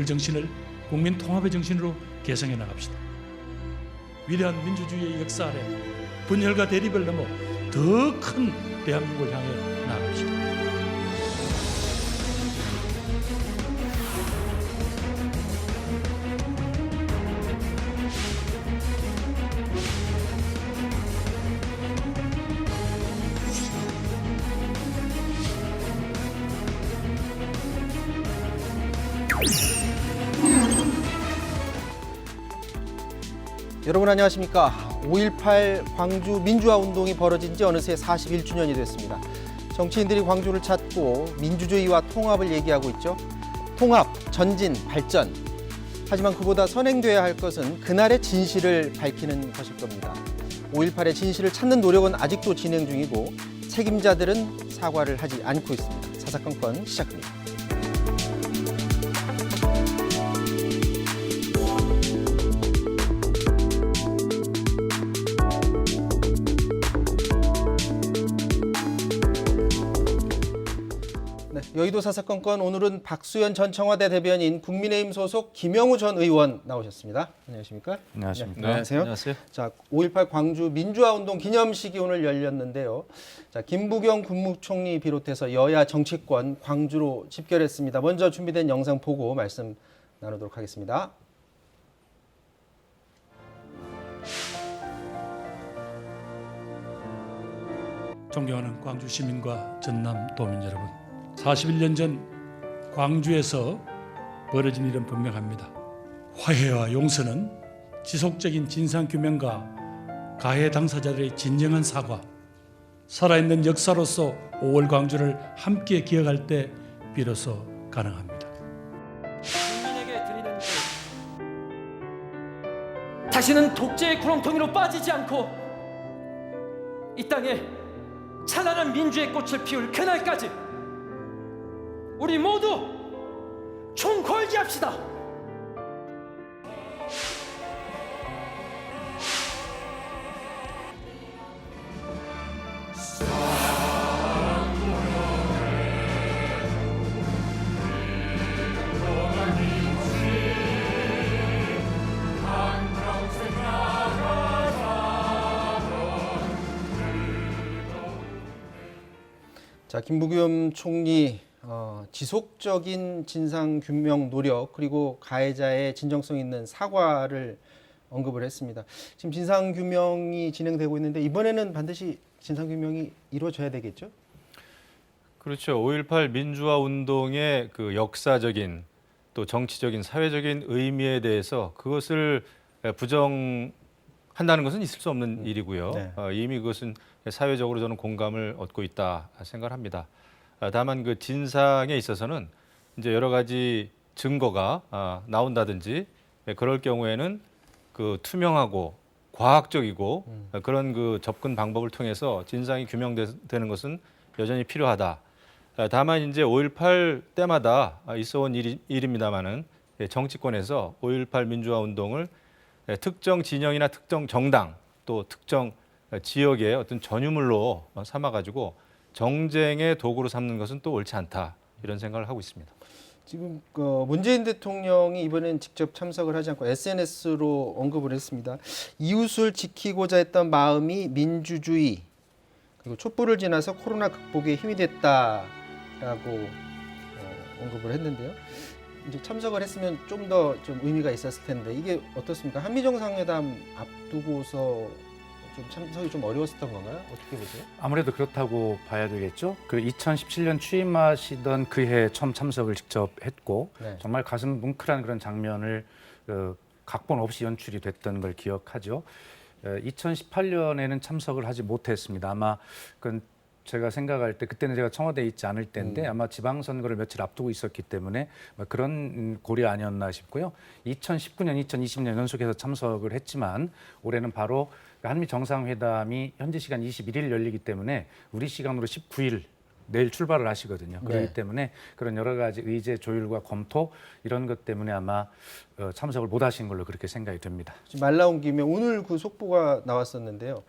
6월 정신을 국민 통합의 정신으로 개성해 나갑시다. 위대한 민주주의의 역사 아래 분열과 대립을 넘어 더 큰 대한민국을 향해 나갑시다. 여러분 안녕하십니까. 5.18 광주 민주화 운동이 벌어진 지 어느새 41주년이 됐습니다. 정치인들이 광주를 찾고 민주주의와 통합을 얘기하고 있죠. 통합, 전진, 발전. 하지만 그보다 선행돼야 할 것은 그날의 진실을 밝히는 것일 겁니다. 5.18의 진실을 찾는 노력은 아직도 진행 중이고 책임자들은 사과를 하지 않고 있습니다. 사사건건 시작합니다. 여의도 사사건건 오늘은 박수현 전 청와대 대변인 국민의힘 소속 김영우 전 의원 나오셨습니다. 안녕하십니까? 안녕하십니까? 네, 안녕하세요. 안녕하세요. 자, 5.18 광주 민주화 운동 기념식이 오늘 열렸는데요. 자, 김부겸 국무총리 비롯해서 여야 정치권 광주로 집결했습니다. 먼저 준비된 영상 보고 말씀 나누도록 하겠습니다. 존경하는 광주 시민과 전남 도민 여러분, 41년 전 광주에서 벌어진 일은 분명합니다. 화해와 용서는 지속적인 진상규명과 가해 당사자들의 진정한 사과, 살아있는 역사로서 5월 광주를 함께 기억할 때 비로소 가능합니다. 국민에게 드리는 다시는 독재의 구렁텅이로 빠지지 않고 이 땅에 찬란한 민주의 꽃을 피울 그날까지 우리 모두 총궐기합시다. 자, 김부겸 총리 지속적인 진상규명 노력 그리고 가해자의 진정성 있는 사과를 언급을 했습니다. 지금 진상규명이 진행되고 있는데 이번에는 반드시 진상규명이 이루어져야 되겠죠? 그렇죠. 5.18 민주화 운동의 그 역사적인 또 정치적인 사회적인 의미에 대해서 그것을 부정한다는 것은 있을 수 없는 일이고요. 네. 이미 그것은 사회적으로 저는 공감을 얻고 있다 생각합니다. 다만 그 진상에 있어서는 이제 여러 가지 증거가 나온다든지 그럴 경우에는 그 투명하고 과학적이고 그런 그 접근 방법을 통해서 진상이 규명되는 것은 여전히 필요하다. 다만 이제 5.18 때마다 있어온 일입니다만은 정치권에서 5.18 민주화 운동을 특정 진영이나 특정 정당 또 특정 지역의 어떤 전유물로 삼아가지고 정쟁의 도구로 삼는 것은 또 옳지 않다 이런 생각을 하고 있습니다. 지금 문재인 대통령이 이번엔 직접 참석을 하지 않고 SNS로 언급을 했습니다. 이웃을 지키고자 했던 마음이 민주주의 그리고 촛불을 지나서 코로나 극복에 힘이 됐다라고 언급을 했는데요. 이제 참석을 했으면 좀 더 좀 의미가 있었을 텐데 이게 어떻습니까? 한미 정상회담 앞두고서 좀 참석이 좀 어려웠었던 건가요? 어떻게 보세요? 아무래도 그렇다고 봐야 되겠죠. 그 2017년 취임하시던 그해 처음 참석을 직접 했고 네. 정말 가슴 뭉클한 그런 장면을 각본 없이 연출이 됐던 걸 기억하죠. 2018년에는 참석을 하지 못했습니다. 아마 그건 제가 생각할 때 그때는 제가 청와대에 있지 않을 때인데 아마 지방선거를 며칠 앞두고 있었기 때문에 그런 고려 아니었나 싶고요. 2019년, 2020년 연속해서 참석을 했지만 올해는 바로 한미 정상회담이 현지 시간 21일 열리기 때문에 우리 시간으로 19일 내일 출발을 하시거든요. 그렇기 네. 때문에 그런 여러 가지 의제 조율과 검토 이런 것 때문에 아마 참석을 못 하신 걸로 그렇게 생각이 됩니다. 지금 말 나온 김에 오늘 그 속보가 나왔었는데요.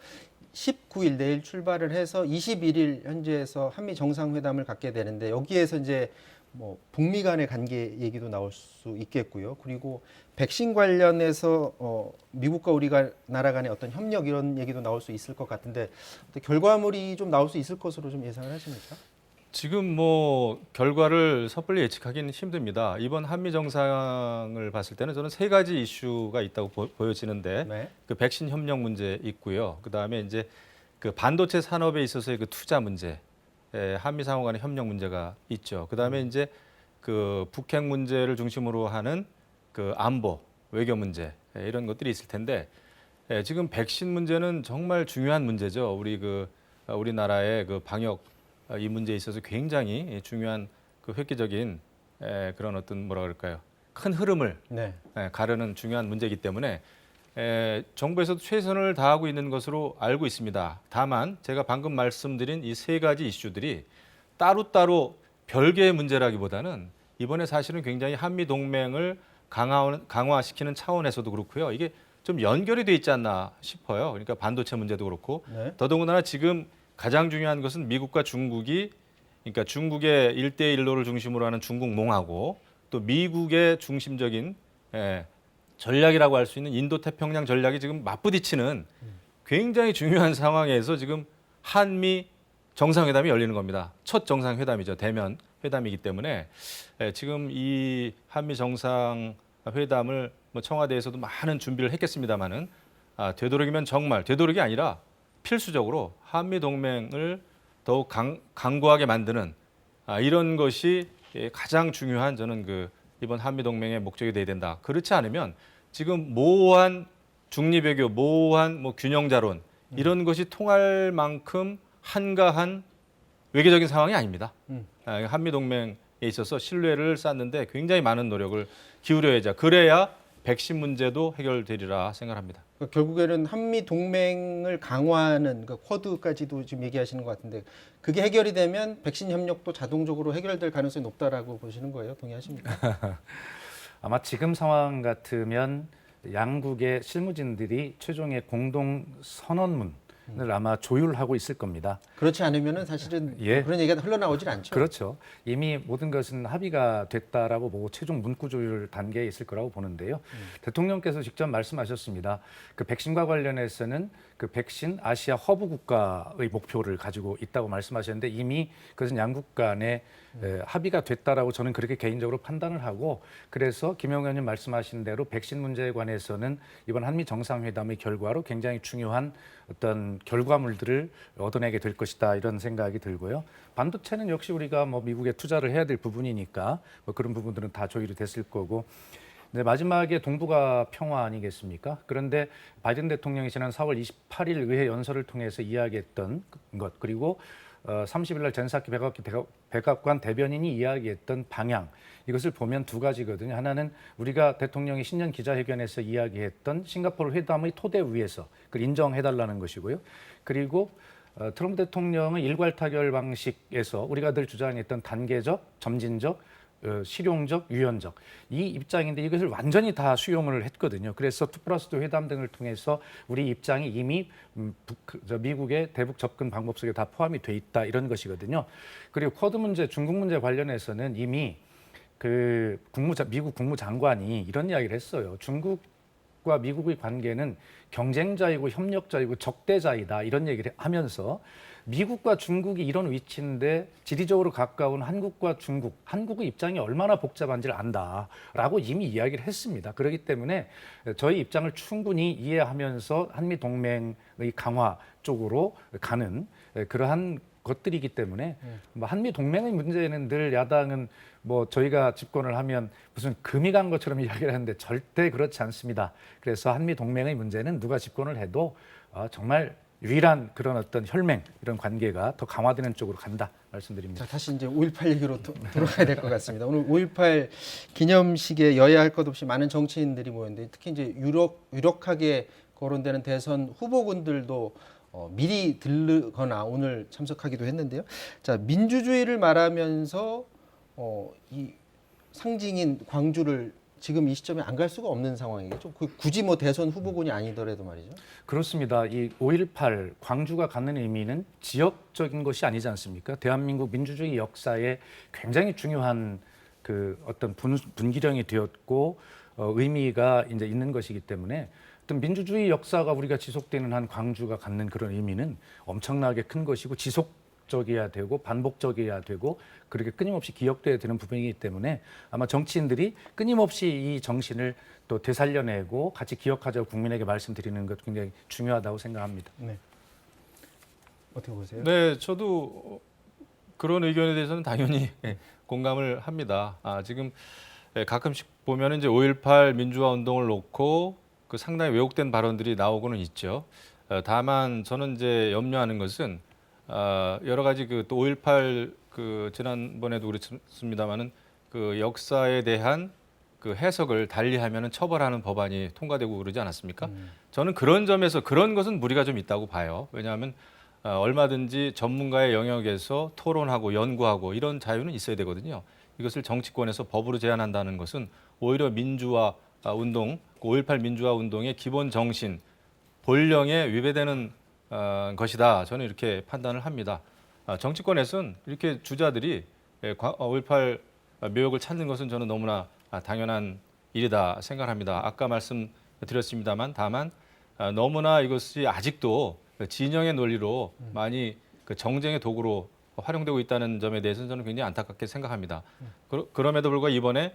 19일 내일 출발을 해서 21일 현지에서 한미 정상회담을 갖게 되는데 여기에서 이제 뭐 북미 간의 관계 얘기도 나올 수 있겠고요. 그리고 백신 관련해서 미국과 우리가 나라 간의 어떤 협력 이런 얘기도 나올 수 있을 것 같은데 결과물이 좀 나올 수 있을 것으로 좀 예상을 하십니까? 지금 뭐 결과를 섣불리 예측하기는 힘듭니다. 이번 한미 정상을 봤을 때는 저는 세 가지 이슈가 있다고 보여지는데 네. 그 백신 협력 문제 있고요. 그 다음에 이제 그 반도체 산업에 있어서의 그 투자 문제, 한미 상호 간의 협력 문제가 있죠. 그 다음에 이제 그 북핵 문제를 중심으로 하는 그 안보, 외교 문제 이런 것들이 있을 텐데 지금 백신 문제는 정말 중요한 문제죠. 우리나라의 그 방역 이 문제에 있어서 굉장히 중요한 그 획기적인 그런 어떤 뭐라 그럴까요? 큰 흐름을 네. 가르는 중요한 문제이기 때문에 정부에서도 최선을 다하고 있는 것으로 알고 있습니다. 다만 제가 방금 말씀드린 이 세 가지 이슈들이 따로따로 별개의 문제라기보다는 이번에 사실은 굉장히 한미 동맹을 강화시키는 차원에서도 그렇고요. 이게 좀 연결이 돼 있지 않나 싶어요. 그러니까 반도체 문제도 그렇고 네. 더더군다나 지금 가장 중요한 것은 미국과 중국이 그러니까 중국의 1대1로를 중심으로 하는 중국몽하고 또 미국의 중심적인 전략이라고 할 수 있는 인도태평양 전략이 지금 맞부딪히는 굉장히 중요한 상황에서 지금 한미 정상회담이 열리는 겁니다. 첫 정상회담이죠. 대면 회담이기 때문에 지금 이 한미 정상회담을 뭐 청와대에서도 많은 준비를 했겠습니다마는 되도록이면 정말 되도록이 아니라 필수적으로 한미 동맹을 더욱 강고하게 만드는 이런 것이 가장 중요한 저는 그 이번 한미 동맹의 목적이 돼야 된다. 그렇지 않으면 지금 모호한 중립외교, 모호한 뭐 균형자론 이런 것이 통할 만큼 한가한 외교적인 상황이 아닙니다. 한미 동맹에 있어서 신뢰를 쌓는데 굉장히 많은 노력을 기울여야죠. 그래야 백신 문제도 해결되리라 생각합니다. 그러니까 결국에는 한미 동맹을 강화하는 그 쿼드까지도 지금 얘기하시는 것 같은데 그게 해결이 되면 백신 협력도 자동적으로 해결될 가능성이 높다라고 보시는 거예요? 동의하십니까? 아마 지금 상황 같으면 양국의 실무진들이 최종의 공동 선언문을 아마 조율하고 있을 겁니다. 그렇지 않으면은 사실은 예. 그런 얘기가 흘러나오질 않죠. 그렇죠. 이미 모든 것은 합의가 됐다라고 보고 최종 문구 조율 단계에 있을 거라고 보는데요. 대통령께서 직접 말씀하셨습니다. 그 백신과 관련해서는 그 백신 아시아 허브 국가의 목표를 가지고 있다고 말씀하셨는데 이미 그것은 양국 간에 합의가 됐다라고 저는 그렇게 개인적으로 판단을 하고 그래서 김영 의원님 말씀하신 대로 백신 문제에 관해서는 이번 한미 정상회담의 결과로 굉장히 중요한 어떤 결과물들을 얻어내게 될 것이다 이런 생각이 들고요. 반도체는 역시 우리가 뭐 미국에 투자를 해야 될 부분이니까 뭐 그런 부분들은 다 조율이 됐을 거고. 네, 마지막에 동북아 평화 아니겠습니까? 그런데 바이든 대통령이 지난 4월 28일 의회 연설을 통해서 이야기했던 것 그리고 30일 날 젠사키 백악관 대변인이 이야기했던 방향 이것을 보면 두 가지거든요. 하나는 우리가 대통령이 신년 기자회견에서 이야기했던 싱가포르 회담의 토대 위에서 그걸 인정해달라는 것이고요. 그리고 트럼프 대통령의 일괄 타결 방식에서 우리가 늘 주장했던 단계적, 점진적, 실용적, 유연적 이 입장인데 이것을 완전히 다 수용을 했거든요. 그래서 2+2 회담 등을 통해서 우리 입장이 이미 미국의 대북 접근 방법 속에 다 포함이 돼 있다 이런 것이거든요. 그리고 쿼드 문제, 중국 문제 관련해서는 이미 그 미국 국무장관이 이런 이야기를 했어요. 중국과 미국의 관계는 경쟁자이고 협력자이고 적대자이다 이런 얘기를 하면서 미국과 중국이 이런 위치인데 지리적으로 가까운 한국과 중국, 한국의 입장이 얼마나 복잡한지를 안다라고 이미 이야기를 했습니다. 그렇기 때문에 저희 입장을 충분히 이해하면서 한미 동맹의 강화 쪽으로 가는 그러한 것들이기 때문에 뭐 한미 동맹의 문제는 늘 야당은 뭐 저희가 집권을 하면 무슨 금이 간 것처럼 이야기를 하는데 절대 그렇지 않습니다. 그래서 한미 동맹의 문제는 누가 집권을 해도 정말 유일한 그런 어떤 혈맹 이런 관계가 더 강화되는 쪽으로 간다 말씀드립니다. 자, 다시 이제 5.18 얘기로 돌아가야 될 것 같습니다. 오늘 5.18 기념식에 여야 할 것 없이 많은 정치인들이 모였는데 특히 이제 유력하게 거론되는 대선 후보군들도 미리 들르거나 오늘 참석하기도 했는데요. 자, 민주주의를 말하면서 이 상징인 광주를 지금 이 시점에 안 갈 수가 없는 상황이겠죠. 굳이 뭐 대선 후보군이 아니더라도 말이죠. 그렇습니다. 이 5.18 광주가 갖는 의미는 지역적인 것이 아니지 않습니까? 대한민국 민주주의 역사에 굉장히 중요한 그 어떤 분기령이 되었고 의미가 이제 있는 것이기 때문에 어떤 민주주의 역사가 우리가 지속되는 한 광주가 갖는 그런 의미는 엄청나게 큰 것이고 지속적이어야 되고 반복적이어야 되고 그렇게 끊임없이 기억돼야 되는 부분이기 때문에 아마 정치인들이 끊임없이 이 정신을 또 되살려내고 같이 기억하자고 국민에게 말씀드리는 것 굉장히 중요하다고 생각합니다. 네. 어떻게 보세요? 네, 저도 그런 의견에 대해서는 당연히 공감을 합니다. 지금 가끔씩 보면 이제 5.18 민주화 운동을 놓고 그 상당히 왜곡된 발언들이 나오고는 있죠. 다만 저는 이제 염려하는 것은 여러 가지 그 또 5.18 그 지난번에도 그랬습니다만은 그 역사에 대한 그 해석을 달리하면은 처벌하는 법안이 통과되고 그러지 않았습니까? 저는 그런 점에서 그런 것은 무리가 좀 있다고 봐요. 왜냐하면 얼마든지 전문가의 영역에서 토론하고 연구하고 이런 자유는 있어야 되거든요. 이것을 정치권에서 법으로 제한한다는 것은 오히려 민주화 운동, 5.18 민주화 운동의 기본 정신, 본령에 위배되는 것이다. 저는 이렇게 판단을 합니다. 정치권에서는 이렇게 주자들이 5.18 묘역을 찾는 것은 저는 너무나 당연한 일이다 생각합니다. 아까 말씀드렸습니다만 다만 너무나 이것이 아직도 진영의 논리로 많이 그 정쟁의 도구로 활용되고 있다는 점에 대해서는 저는 굉장히 안타깝게 생각합니다. 그럼에도 불구하고 이번에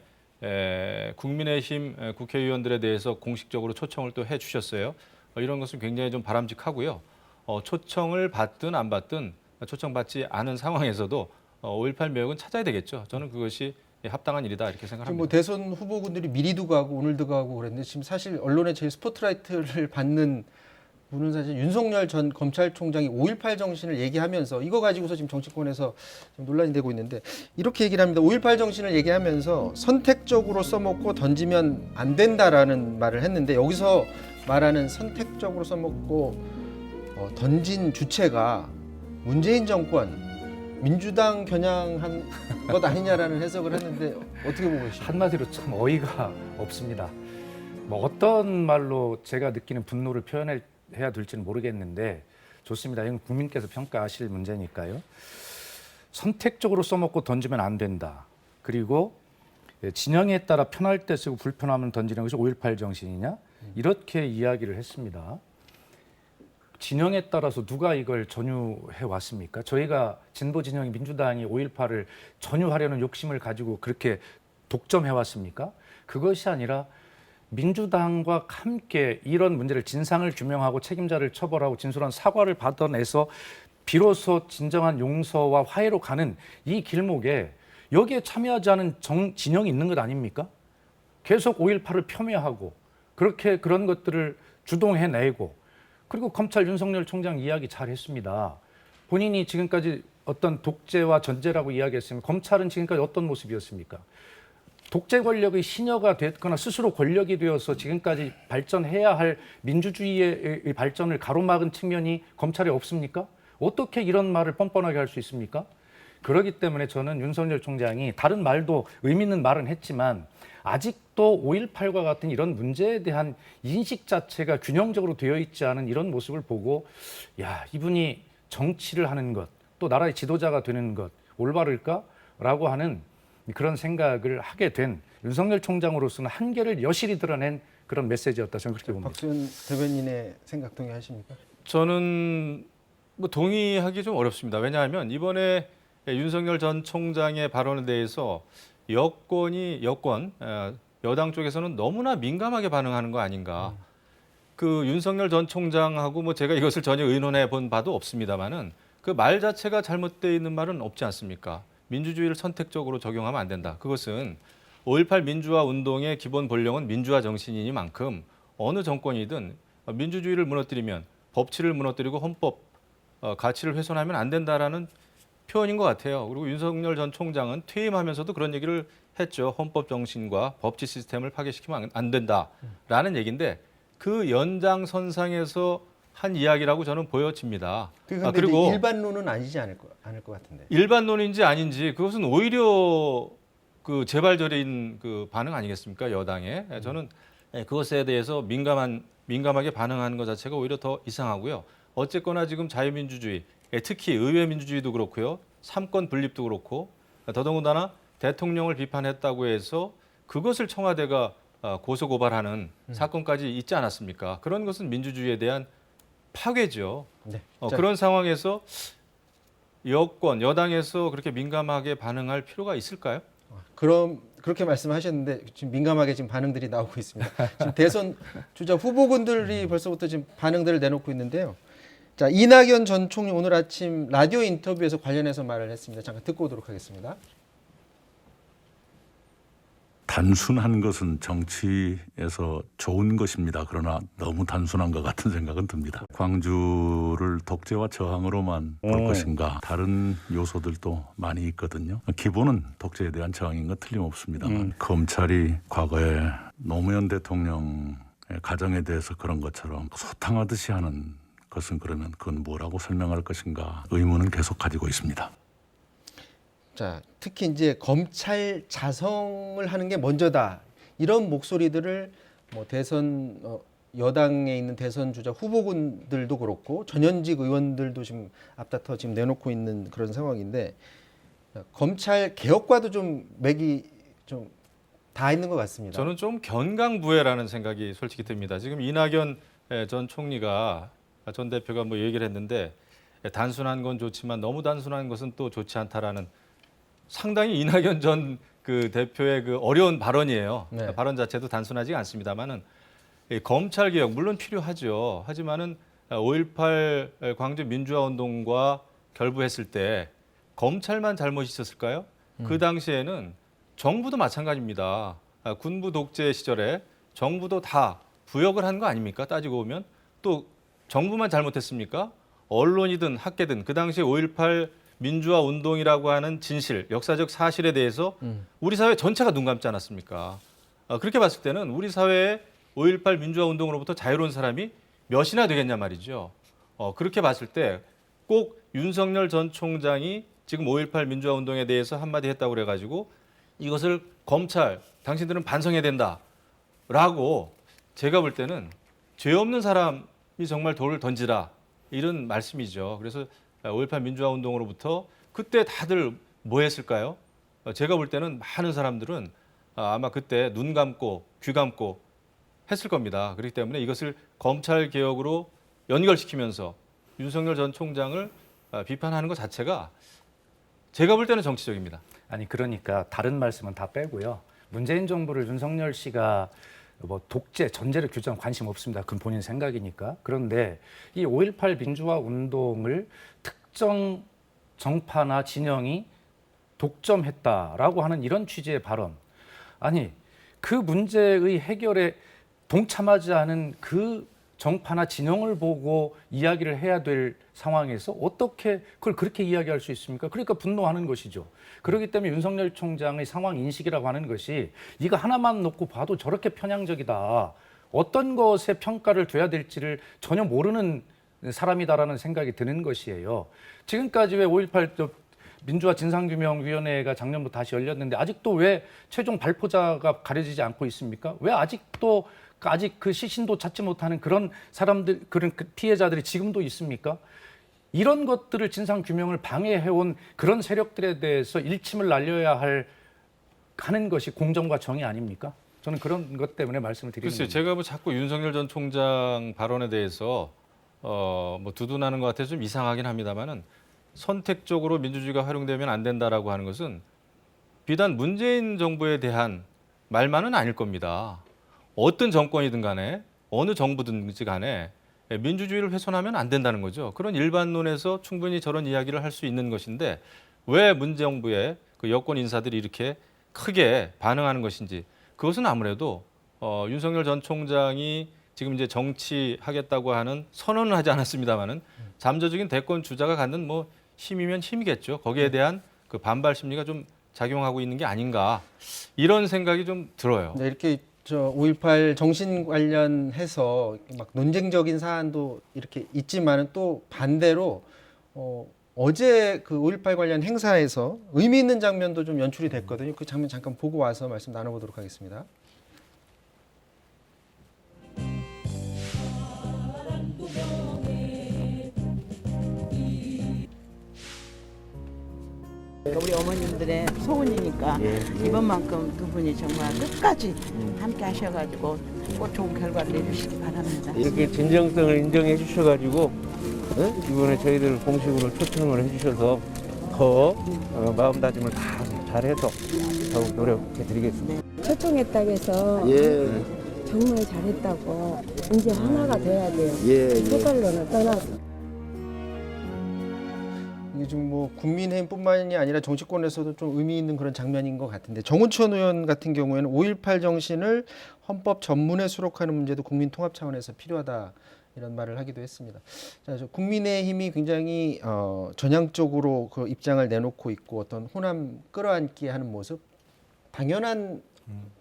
국민의힘 국회의원들에 대해서 공식적으로 초청을 또 해주셨어요. 이런 것은 굉장히 좀 바람직하고요. 초청을 받든 안 받든 초청받지 않은 상황에서도 5.18 묘역은 찾아야 되겠죠. 저는 그것이 합당한 일이다 이렇게 지금 생각합니다. 뭐 대선 후보군들이 미리도 가고 오늘도 가고 그랬는데 지금 사실 언론에 제일 스포트라이트를 받는 분은 사실 윤석열 전 검찰총장이 5.18 정신을 얘기하면서 이거 가지고서 지금 정치권에서 좀 논란이 되고 있는데 이렇게 얘기를 합니다. 5.18 정신을 얘기하면서 선택적으로 써먹고 던지면 안 된다라는 말을 했는데 여기서 말하는 선택적으로 써먹고 던진 주체가 문재인 정권 민주당 겨냥한 것 아니냐라는 해석을 했는데 어떻게 보고 계십니까? 한마디로 참 어이가 없습니다. 뭐 어떤 말로 제가 느끼는 분노를 표현해야 될지는 모르겠는데 좋습니다. 이건 국민께서 평가하실 문제니까요. 선택적으로 써먹고 던지면 안 된다. 그리고 진영에 따라 편할 때 쓰고 불편하면 던지는 것이 5.18 정신이냐? 이렇게 이야기를 했습니다. 진영에 따라서 누가 이걸 전유해 왔습니까? 저희가 진보 진영이 민주당이 5.18을 전유하려는 욕심을 가지고 그렇게 독점해 왔습니까? 그것이 아니라 민주당과 함께 이런 문제를 진상을 규명하고 책임자를 처벌하고 진솔한 사과를 받아내서 비로소 진정한 용서와 화해로 가는 이 길목에 여기에 참여하지 않은 진영이 있는 것 아닙니까? 계속 5.18을 폄훼하고 그렇게 그런 것들을 주동해내고 그리고 검찰 윤석열 총장 이야기 잘했습니다. 본인이 지금까지 어떤 독재와 전제라고 이야기했으면 검찰은 지금까지 어떤 모습이었습니까? 독재 권력의 신여가 됐거나 스스로 권력이 되어서 지금까지 발전해야 할 민주주의의 발전을 가로막은 측면이 검찰에 없습니까? 어떻게 이런 말을 뻔뻔하게 할 수 있습니까? 그렇기 때문에 저는 윤석열 총장이 다른 말도 의미 있는 말은 했지만 아직도 5.18과 같은 이런 문제에 대한 인식 자체가 균형적으로 되어 있지 않은 이런 모습을 보고 야, 이분이 정치를 하는 것, 또 나라의 지도자가 되는 것 올바를까라고 하는 그런 생각을 하게 된 윤석열 총장으로서는 한계를 여실히 드러낸 그런 메시지였다 저는 그렇게 봅니다. 박수현 대변인의 생각 동의하십니까? 저는 뭐 동의하기 좀 어렵습니다. 왜냐하면 이번에 윤석열 전 총장의 발언에 대해서 여당 쪽에서는 너무나 민감하게 반응하는 거 아닌가. 그 윤석열 전 총장하고 뭐 제가 이것을 전혀 의논해 본 바도 없습니다만은 그 말 자체가 잘못되어 있는 말은 없지 않습니까? 민주주의를 선택적으로 적용하면 안 된다. 그것은 5.18 민주화 운동의 기본 본령은 민주화 정신이니만큼 어느 정권이든 민주주의를 무너뜨리면 법치를 무너뜨리고 헌법 가치를 훼손하면 안 된다라는 표현인 것 같아요. 그리고 윤석열 전 총장은 퇴임하면서도 그런 얘기를 했죠. 헌법 정신과 법치 시스템을 파괴시키면 안 된다라는 얘기인데 그 연장선상에서 한 이야기라고 저는 보여집니다. 그리고 일반론은 아니지 않을 것 같은데. 일반론인지 아닌지 그것은 오히려 그 재발절인 그 반응 아니겠습니까? 여당에. 저는 그것에 대해서 민감하게 반응하는 것 자체가 오히려 더 이상하고요. 어쨌거나 지금 자유민주주의, 특히 의회 민주주의도 그렇고요. 삼권 분립도 그렇고 더더군다나 대통령을 비판했다고 해서 그것을 청와대가 고소 고발하는 사건까지 있지 않았습니까? 그런 것은 민주주의에 대한 파괴죠. 네. 그런 상황에서 여당에서 그렇게 민감하게 반응할 필요가 있을까요? 그럼 그렇게 말씀하셨는데 지금 민감하게 지금 반응들이 나오고 있습니다. 지금 대선 주자 후보군들이 벌써부터 지금 반응들을 내놓고 있는데요. 자, 이낙연 전 총리 오늘 아침 라디오 인터뷰에서 관련해서 말을 했습니다. 잠깐 듣고 오도록 하겠습니다. 단순한 것은 정치에서 좋은 것입니다. 그러나 너무 단순한 것 같은 생각은 듭니다. 광주를 독재와 저항으로만 볼 것인가, 다른 요소들도 많이 있거든요. 기본은 독재에 대한 저항인 건 틀림없습니다만 검찰이 과거에 노무현 대통령의 가정에 대해서 그런 것처럼 소탕하듯이 하는 것은 그러면 그건 뭐라고 설명할 것인가 의문은 계속 가지고 있습니다. 자, 특히 이제 검찰 자성을 하는 게 먼저다. 이런 목소리들을 뭐 대선 여당에 있는 대선 주자 후보군들도 그렇고 전현직 의원들도 지금 앞다퉈 지금 내놓고 있는 그런 상황인데 검찰 개혁과도 좀 맥이 좀 다 있는 것 같습니다. 저는 좀 견강부회라는 생각이 솔직히 듭니다. 지금 이낙연 전 총리가 전 대표가 뭐 얘기를 했는데 단순한 건 좋지만 너무 단순한 것은 또 좋지 않다라는 상당히 이낙연 전 그 대표의 그 어려운 발언이에요. 네. 발언 자체도 단순하지 않습니다만은 검찰 개혁 물론 필요하죠. 하지만은 5.18 광주 민주화 운동과 결부했을 때 검찰만 잘못이 있었을까요? 그 당시에는 정부도 마찬가지입니다. 군부 독재 시절에 정부도 다 부역을 한 거 아닙니까? 따지고 보면 또 정부만 잘못했습니까? 언론이든 학계든 그 당시에 5.18 민주화 운동이라고 하는 진실, 역사적 사실에 대해서 우리 사회 전체가 눈 감지 않았습니까? 그렇게 봤을 때는 우리 사회에 5.18 민주화 운동으로부터 자유로운 사람이 몇이나 되겠냐 말이죠. 그렇게 봤을 때 꼭 윤석열 전 총장이 지금 5.18 민주화 운동에 대해서 한마디 했다고 그래가지고 이것을 검찰, 당신들은 반성해야 된다라고 제가 볼 때는 죄 없는 사람이 정말 돌을 던지라 이런 말씀이죠. 그래서 5.18 민주화 운동으로부터 그때 다들 뭐 했을까요? 제가 볼 때는 많은 사람들은 아마 그때 눈 감고 귀 감고 했을 겁니다. 그렇기 때문에 이것을 검찰 개혁으로 연결시키면서 윤석열 전 총장을 비판하는 것 자체가 제가 볼 때는 정치적입니다. 아니 그러니까 다른 말씀은 다 빼고요. 문재인 정부를 윤석열 씨가 뭐 독재, 전제를 규정한 관심 없습니다. 그건 본인 생각이니까. 그런데 이 5.18 민주화 운동을 특정 정파나 진영이 독점했다라고 하는 이런 취지의 발언. 아니 그 문제의 해결에 동참하지 않은 그 정파나 진영을 보고 이야기를 해야 될 상황에서 어떻게 그걸 그렇게 이야기할 수 있습니까? 그러니까 분노하는 것이죠. 그렇기 때문에 윤석열 총장의 상황 인식이라고 하는 것이 이거 하나만 놓고 봐도 저렇게 편향적이다. 어떤 것에 평가를 둬야 될지를 전혀 모르는 사람이다라는 생각이 드는 것이에요. 지금까지 왜 5.18 민주화 진상규명위원회가 작년부터 다시 열렸는데 아직도 왜 최종 발표자가 가려지지 않고 있습니까? 왜 아직도 아직 그 시신도 찾지 못하는 그런 사람들, 그런 피해자들이 지금도 있습니까? 이런 것들을 진상 규명을 방해해온 그런 세력들에 대해서 일침을 날려야 하는 것이 공정과 정의 아닙니까? 저는 그런 것 때문에 말씀을 드리는 글쎄요, 겁니다. 제가 뭐 자꾸 윤석열 전 총장 발언에 대해서 뭐 두둔하는 것 같아서 좀 이상하긴 합니다만은 선택적으로 민주주의가 활용되면 안 된다라고 하는 것은 비단 문재인 정부에 대한 말만은 아닐 겁니다. 어떤 정권이든 간에 어느 정부든지 간에 민주주의를 훼손하면 안 된다는 거죠. 그런 일반론에서 충분히 저런 이야기를 할 수 있는 것인데 왜 문정부의 그 여권 인사들이 이렇게 크게 반응하는 것인지 그것은 아무래도 윤석열 전 총장이 지금 이제 정치하겠다고 하는 선언은 하지 않았습니다만은 잠재적인 대권 주자가 갖는 뭐 힘이면 힘이겠죠. 거기에 대한 그 반발 심리가 좀 작용하고 있는 게 아닌가 이런 생각이 좀 들어요. 네, 이렇게 5.18 정신 관련해서 막 논쟁적인 사안도 이렇게 있지만은 또 반대로 어제 그 5.18 관련 행사에서 의미 있는 장면도 좀 연출이 됐거든요. 그 장면 잠깐 보고 와서 말씀 나눠보도록 하겠습니다. 우리 어머님들의 소원이니까 이번만큼 두 분이 정말 끝까지 함께 하셔가지고 꼭 좋은 결과를 내주시기 바랍니다. 이렇게 진정성을 인정해 주셔가지고 이번에 저희들 공식으로 초청을 해주셔서 더 마음다짐을 다 잘해서 더욱 노력해 드리겠습니다. 초청했다고 해서 정말 잘했다고 이제 하나가 돼야 돼요. 색깔로는 떠나서. 이게 지금 뭐 국민의힘뿐만이 아니라 정치권에서도 좀 의미 있는 그런 장면인 것 같은데 정운천 의원 같은 경우에는 5.18 정신을 헌법 전문에 수록하는 문제도 국민 통합 차원에서 필요하다 이런 말을 하기도 했습니다. 자, 국민의힘이 굉장히 전향적으로 그 입장을 내놓고 있고 어떤 호남 끌어안기 하는 모습 당연한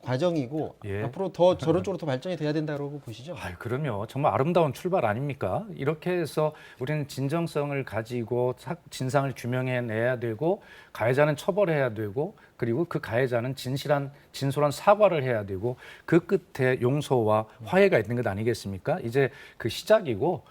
과정이고 앞으로 더 저런 쪽으로 더 발전이 돼야 된다고 보시죠? 그럼요. 정말 아름다운 출발 아닙니까? 이렇게 해서 우리는 진정성을 가지고 진상을 규명해내야 되고 가해자는 처벌해야 되고 그리고 그 가해자는 진솔한 사과를 해야 되고 그 끝에 용서와 화해가 있는 것 아니겠습니까? 이제 그 시작이고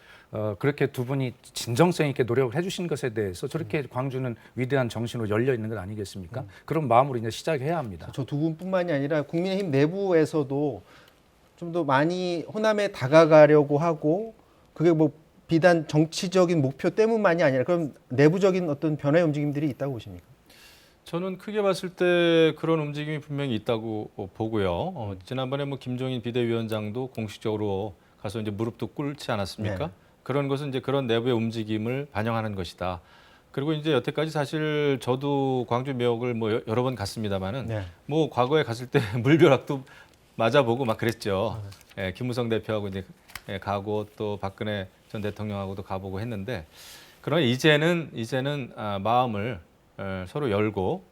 그렇게 두 분이 진정성 있게 노력을 해주신 것에 대해서 저렇게 광주는 위대한 정신으로 열려 있는 것 아니겠습니까? 그런 마음으로 이제 시작해야 합니다. 저 두 분뿐만이 아니라 국민의힘 내부에서도 좀 더 많이 호남에 다가가려고 하고 그게 뭐 비단 정치적인 목표 때문만이 아니라 그럼 내부적인 어떤 변화의 움직임들이 있다고 보십니까? 저는 크게 봤을 때 그런 움직임이 분명히 있다고 보고요. 지난번에 뭐 김종인 비대위원장도 공식적으로 가서 이제 무릎도 꿇지 않았습니까? 네. 그런 것은 이제 그런 내부의 움직임을 반영하는 것이다. 그리고 이제 여태까지 사실 저도 광주 미역을 뭐 여러 번 갔습니다만은 뭐 과거에 갔을 때 물벼락도 맞아보고 막 그랬죠. 김무성 대표하고 이제 가고 또 박근혜 전 대통령하고도 가보고 했는데 그러나 이제는 마음을 서로 열고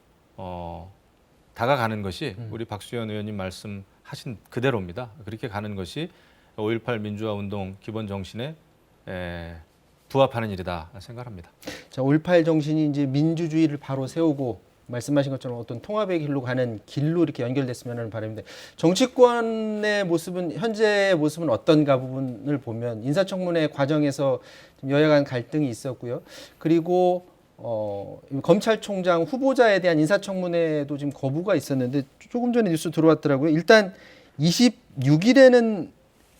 다가가는 것이 우리 박수현 의원님 말씀하신 그대로입니다. 그렇게 가는 것이 5.18 민주화 운동 기본 정신에 부합하는 일이다 생각합니다. 자, 5.18 정신이 이제 민주주의를 바로 세우고 말씀하신 것처럼 어떤 통합의 길로 가는 길로 이렇게 연결됐으면 하는 바람인데 정치권의 모습은 현재의 모습은 어떤가 부분을 보면 인사청문회 과정에서 좀 여야 간 갈등이 있었고요. 그리고 검찰총장 후보자에 대한 인사청문회도 지금 거부가 있었는데 조금 전에 뉴스 들어왔더라고요. 일단 26일에는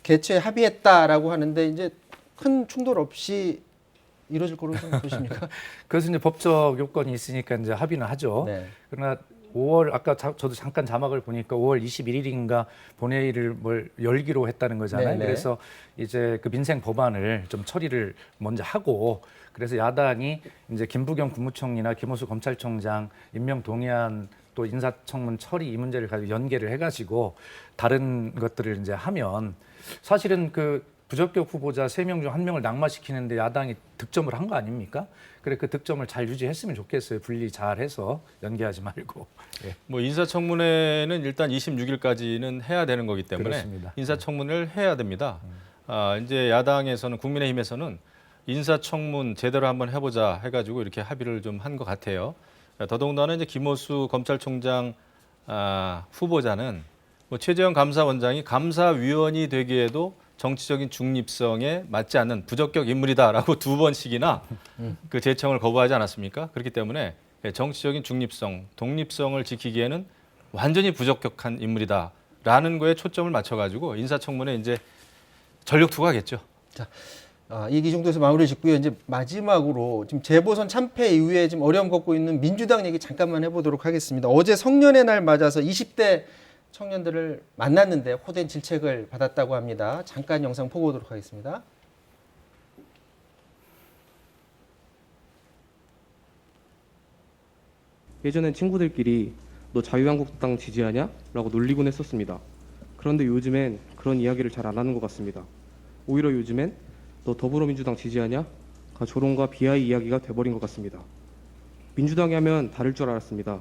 개최 합의했다라고 하는데 이제 큰 충돌 없이 이루어질 거로 좀 보십니까? 그래서 이제 법적 요건이 있으니까 이제 합의는 하죠. 그러나 5월 아까 저도 잠깐 자막을 보니까 5월 21일인가 본회의를 열기로 했다는 거잖아요. 그래서 이제 그 민생 법안을 좀 처리를 먼저 하고 그래서 야당이 이제 김부겸 국무총리나 김호수 검찰총장 임명 동의안 또 인사청문 처리 이 문제를 가지고 연계를 해가지고 다른 것들을 이제 하면 사실은 그 부적격 후보자 3명 중 1명을 낙마시키는데 야당이 득점을 한 거 아닙니까? 그래 그 득점을 잘 유지했으면 좋겠어요. 분리 잘해서 연계하지 말고. 뭐 인사청문회는 일단 26일까지는 해야 되는 거기 때문에 그렇습니다. 인사청문회를 해야 됩니다. 이제 야당에서는 국민의힘에서는 인사청문 제대로 한번 해보자 해가지고 이렇게 합의를 좀 한 것 같아요. 더더군다나 이제 김호수 검찰총장 후보자는 뭐 최재형 감사원장이 감사위원이 되기에도 정치적인 중립성에 맞지 않는 부적격 인물이다라고 2번씩이나 그 제청을 거부하지 않았습니까? 그렇기 때문에 정치적인 중립성, 독립성을 지키기에는 완전히 부적격한 인물이다라는 거에 초점을 맞춰가지고 인사청문회 이제 전력 투구하겠죠. 자, 이 정도에서 마무리 짓고요. 이제 마지막으로 지금 재보선 참패 이후에 지금 어려움 겪고 있는 민주당 얘기 잠깐만 해보도록 하겠습니다. 어제 성년의 날 맞아서 20대 청년들을 만났는데 호된 질책을 받았다고 합니다. 잠깐 영상 보고 오도록 하겠습니다. 예전엔 친구들끼리 너 자유한국당 지지하냐? 라고 놀리곤 했었습니다. 그런데 요즘엔 그런 이야기를 잘 안 하는 것 같습니다. 오히려 요즘엔 너 더불어민주당 지지하냐? 가 조롱과 비하의 이야기가 돼버린 것 같습니다. 민주당이 하면 다를 줄 알았습니다.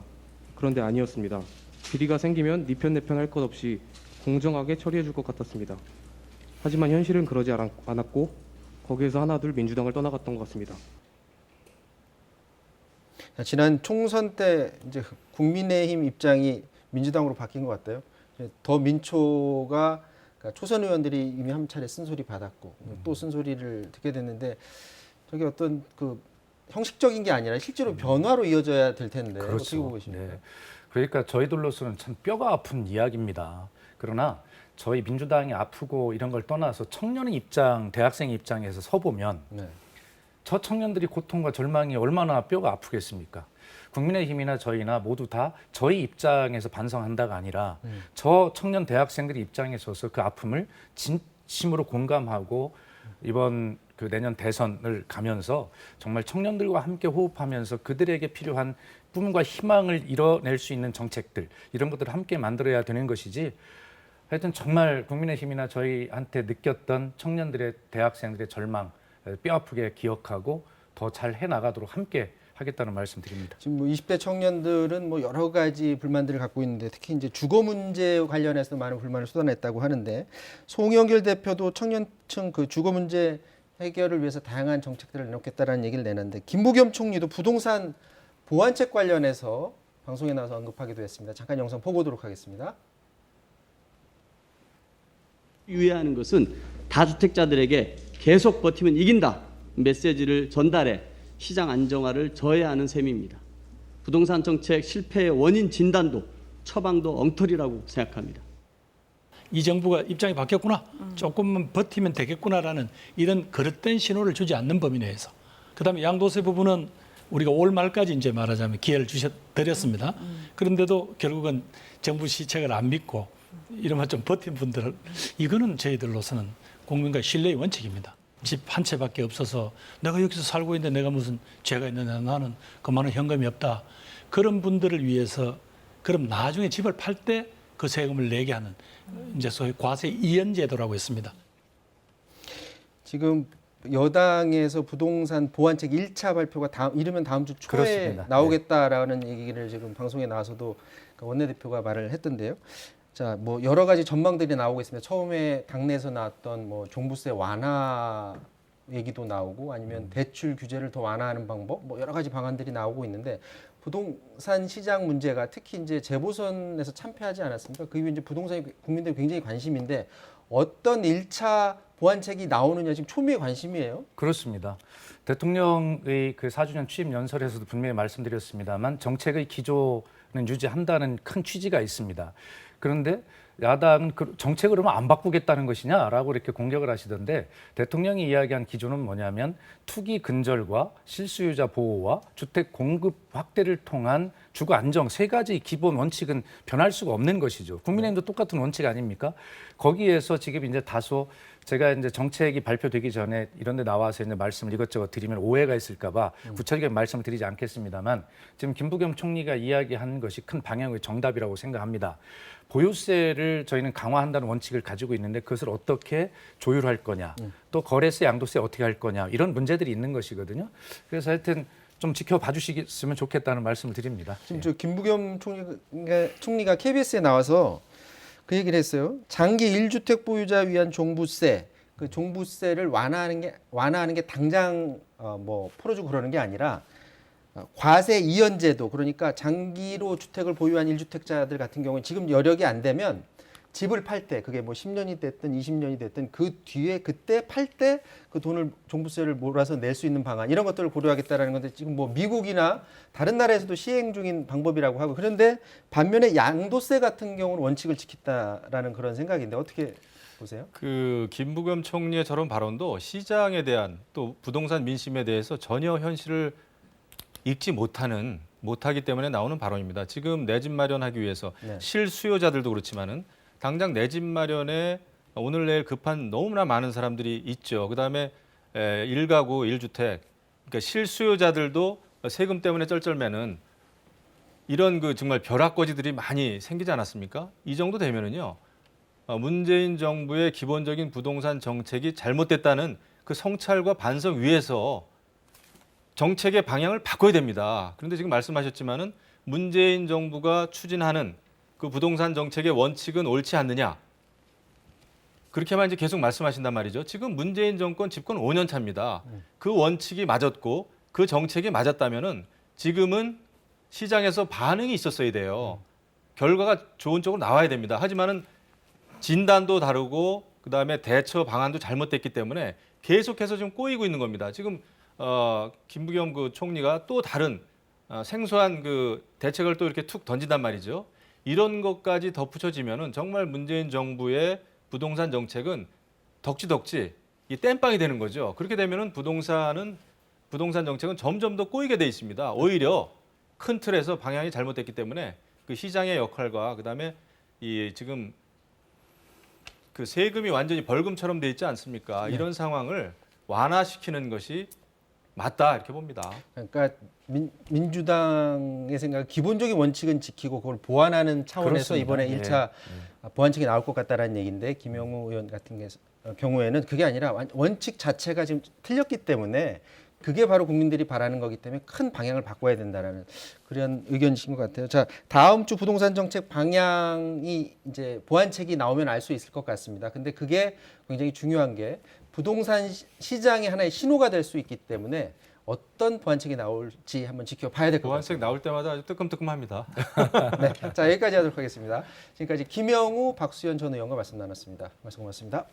그런데 아니었습니다. 비리가 생기면 네 편 내 편 할 것 없이 공정하게 처리해 줄 것 같았습니다. 하지만 현실은 그러지 않았고 거기에서 하나둘 민주당을 떠나갔던 것 같습니다. 자, 지난 총선 때 이제 국민의힘 입장이 민주당으로 바뀐 것 같아요. 더 민초가 그러니까 초선 의원들이 이미 한 차례 쓴소리 받았고 또 쓴소리를 듣게 됐는데 저게 어떤 그 형식적인 게 아니라 실제로 변화로 이어져야 될 텐데 어떻게 보고 계십니까? 네. 그러니까 저희들로서는 참 뼈가 아픈 이야기입니다. 그러나 저희 민주당이 아프고 이런 걸 떠나서 청년의 입장, 대학생 입장에서 서보면 네. 저 청년들이 고통과 절망이 얼마나 뼈가 아프겠습니까? 국민의힘이나 저희나 모두 다 저희 입장에서 반성한다가 아니라 저 청년 대학생들의 입장에 서서 그 아픔을 진심으로 공감하고 이번 그 내년 대선을 가면서 정말 청년들과 함께 호흡하면서 그들에게 필요한 꿈과 희망을 이뤄낼 수 있는 정책들 이런 것들을 함께 만들어야 되는 것이지 하여튼 정말 국민의힘이나 저희한테 느꼈던 청년들의 대학생들의 절망 뼈아프게 기억하고 더 잘 해나가도록 함께 하겠다는 말씀드립니다. 지금 뭐 20대 청년들은 뭐 여러 가지 불만들을 갖고 있는데 특히 이제 주거 문제 관련해서 많은 불만을 쏟아냈다고 하는데 송영길 대표도 청년층 그 주거 문제 해결을 위해서 다양한 정책들을 내놓겠다라는 얘기를 내놨는데 김부겸 총리도 부동산 보완책 관련해서 방송에 나와서 언급하기도 했습니다. 잠깐 영상 보고 오도록 하겠습니다. 유의하는 것은 다주택자들에게 계속 버티면 이긴다 메시지를 전달해 시장 안정화를 저해하는 셈입니다. 부동산 정책 실패의 원인 진단도 처방도 엉터리라고 생각합니다. 이 정부가 입장이 바뀌었구나. 조금만 버티면 되겠구나라는 이런 그릇된 신호를 주지 않는 범위 내에서. 그다음에 양도세 부분은 우리가 올 말까지 이제 말하자면 기회를 드렸습니다. 그런데도 결국은 정부 시책을 안 믿고 이러면 좀 버틴 분들 이거는 저희들로서는 국민과 신뢰의 원칙입니다. 집 한 채밖에 없어서 내가 여기서 살고 있는데 내가 무슨 죄가 있느냐 나는 그만한 현금이 없다. 그런 분들을 위해서 그럼 나중에 집을 팔 때 그 세금을 내게 하는 이제 소위 과세 이연 제도라고 했습니다. 지금 여당에서 부동산 보완책 1차 발표가 이르면 다음 주 초에 그렇습니다. 나오겠다라는 얘기를 지금 방송에 나와서도 원내대표가 말을 했던데요. 자, 뭐 여러 가지 전망들이 나오고 있습니다. 처음에 당내에서 나왔던 뭐 종부세 완화 얘기도 나오고 아니면 대출 규제를 더 완화하는 방법, 뭐 여러 가지 방안들이 나오고 있는데 부동산 시장 문제가 특히 이제 재보선에서 참패하지 않았습니까? 그 이후에 이제 부동산이 국민들이 굉장히 관심인데 어떤 1차 보완책이 나오느냐 지금 초미의 관심이에요. 그렇습니다. 대통령의 그 4주년 취임 연설에서도 분명히 말씀드렸습니다만 정책의 기조는 유지한다는 큰 취지가 있습니다. 그런데 야당은 그 정책을 그러면 안 바꾸겠다는 것이냐라고 이렇게 공격을 하시던데 대통령이 이야기한 기조는 뭐냐면 투기 근절과 실수요자 보호와 주택 공급 확대를 통한 주거 안정 세 가지 기본 원칙은 변할 수가 없는 것이죠. 국민의힘도 똑같은 원칙 아닙니까? 거기에서 지금 이제 다소 제가 이제 정책이 발표되기 전에 이런 데 나와서 이제 말씀을 이것저것 드리면 오해가 있을까 봐 구체적인 말씀을 드리지 않겠습니다만 지금 김부겸 총리가 이야기한 것이 큰 방향의 정답이라고 생각합니다. 보유세를 저희는 강화한다는 원칙을 가지고 있는데 그것을 어떻게 조율할 거냐, 또 거래세, 양도세 어떻게 할 거냐 이런 문제들이 있는 것이거든요. 그래서 하여튼 좀 지켜봐 주시겠으면 좋겠다는 말씀을 드립니다. 지금 저 김부겸 총리가 KBS에 나와서 그 얘기를 했어요. 장기 1주택 보유자 위한 종부세, 그 종부세를 완화하는 게 당장 뭐 풀어주고 그러는 게 아니라 과세 이연제도, 그러니까 장기로 주택을 보유한 1주택자들 같은 경우는 지금 여력이 안 되면 집을 팔 때 그게 뭐 10년이 됐든 20년이 됐든 그 뒤에 그때 팔 때 그 돈을 종부세를 몰아서 낼 수 있는 방안 이런 것들을 고려하겠다라는 건데 지금 뭐 미국이나 다른 나라에서도 시행 중인 방법이라고 하고 그런데 반면에 양도세 같은 경우는 원칙을 지켰다라는 그런 생각인데 어떻게 보세요? 그 김부겸 총리의 저런 발언도 시장에 대한 또 부동산 민심에 대해서 전혀 현실을 읽지 못하기 때문에 나오는 발언입니다. 지금 내 집 마련하기 위해서 실수요자들도 그렇지만은 당장 내 집 마련에 오늘 내일 급한 너무나 많은 사람들이 있죠. 그다음에 1가구 1주택 그러니까 실수요자들도 세금 때문에 쩔쩔매는 이런 그 정말 벼락거지들이 많이 생기지 않았습니까? 이 정도 되면은요. 문재인 정부의 기본적인 부동산 정책이 잘못됐다는 그 성찰과 반성 위에서 정책의 방향을 바꿔야 됩니다. 그런데 지금 말씀하셨지만은 문재인 정부가 추진하는 그 부동산 정책의 원칙은 옳지 않느냐? 그렇게만 이제 계속 말씀하신단 말이죠. 지금 문재인 정권 집권 5년 차입니다. 그 원칙이 맞았고 그 정책이 맞았다면은 지금은 시장에서 반응이 있었어야 돼요. 결과가 좋은 쪽으로 나와야 됩니다. 하지만은 진단도 다르고 그다음에 대처 방안도 잘못됐기 때문에 계속해서 지금 꼬이고 있는 겁니다. 지금 김부겸 그 총리가 또 다른 생소한 그 대책을 또 이렇게 툭 던진단 말이죠. 이런 것까지 덧붙여지면은 정말 문재인 정부의 부동산 정책은 덕지덕지 이 땜빵이 되는 거죠. 그렇게 되면은 부동산 정책은 점점 더 꼬이게 돼 있습니다. 오히려 큰 틀에서 방향이 잘못됐기 때문에 그 시장의 역할과 그다음에 이 지금 그 세금이 완전히 벌금처럼 돼 있지 않습니까? 네. 이런 상황을 완화시키는 것이 맞다 이렇게 봅니다. 그러니까 민주당의 생각 기본적인 원칙은 지키고 그걸 보완하는 차원에서 그렇습니다. 이번에 예. 1차 보완책이 나올 것 같다라는 얘기인데 김영우 의원 같은 경우에는 그게 아니라 원칙 자체가 지금 틀렸기 때문에 그게 바로 국민들이 바라는 거기 때문에 큰 방향을 바꿔야 된다라는 그런 의견이신 것 같아요. 자, 다음 주 부동산 정책 방향이 이제 보완책이 나오면 알 수 있을 것 같습니다. 근데 그게 굉장히 중요한 게 부동산 시장의 하나의 신호가 될 수 있기 때문에 어떤 보완책이 나올지 한번 지켜봐야 될 것 보완책 같습니다. 나올 때마다 아주 뜨끔뜨끔합니다. 네, 자 여기까지 하도록 하겠습니다. 지금까지 김영우, 박수현 전 의원과 말씀 나눴습니다. 말씀 고맙습니다.